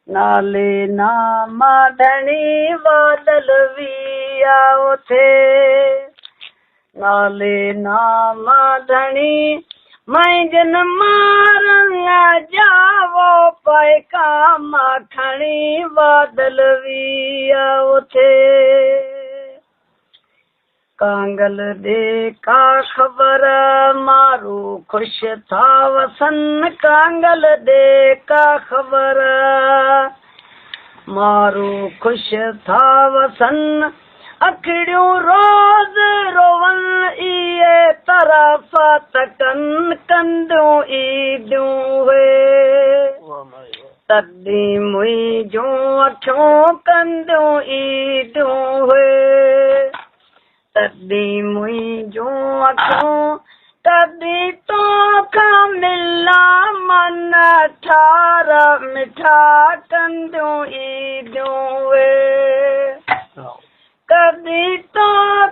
नाले नामा धनी बादल भी आओ थे नाले नामा धनी मैं जन मारंगा जावो पाए कामा खणी बादल भी आओ थे कांगल दे का खबर मारू खुश था वसन कांगल दे का खबर मारू खुश था वसन अखड़ियों रोज रोवन इए तरफ तकन कंदों ईदूं हुए तदी मुई जो अखों कंदों ईदूं हुए तदी मुई जो अखों तदी तो का मिला मन ठारा मिठा कंदों ईदूं हुए कदी तो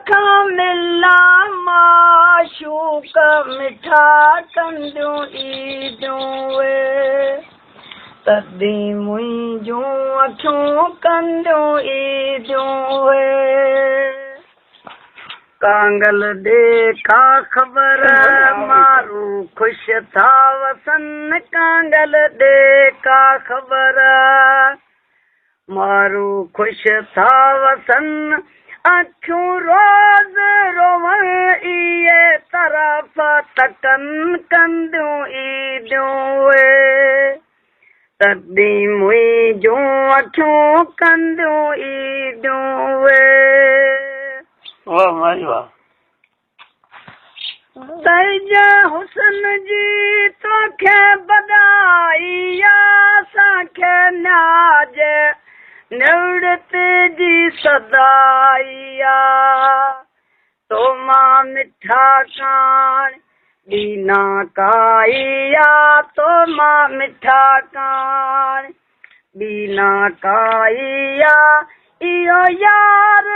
का मिला माशूक मिठा कंदों ईदूं हुए तदी मुई जो अखों कंदों ईदूं हुए कांगल देखा खबर मारू खुश था वसन कांगल देखा खबर मारू खुश था वसन अखों रोज रोवन इए तरफ तकन कंदों ईदूं हुए तदी मुई जो अखों कंदों ईदूं हुए वाह मारी वाह सैजा हुसन जी तोखे बधाइया साखे नाज निवृत जी सदाइया तो मां मिठा कान बीना काइया तो मां मिठा कान बीना काइया इयो यार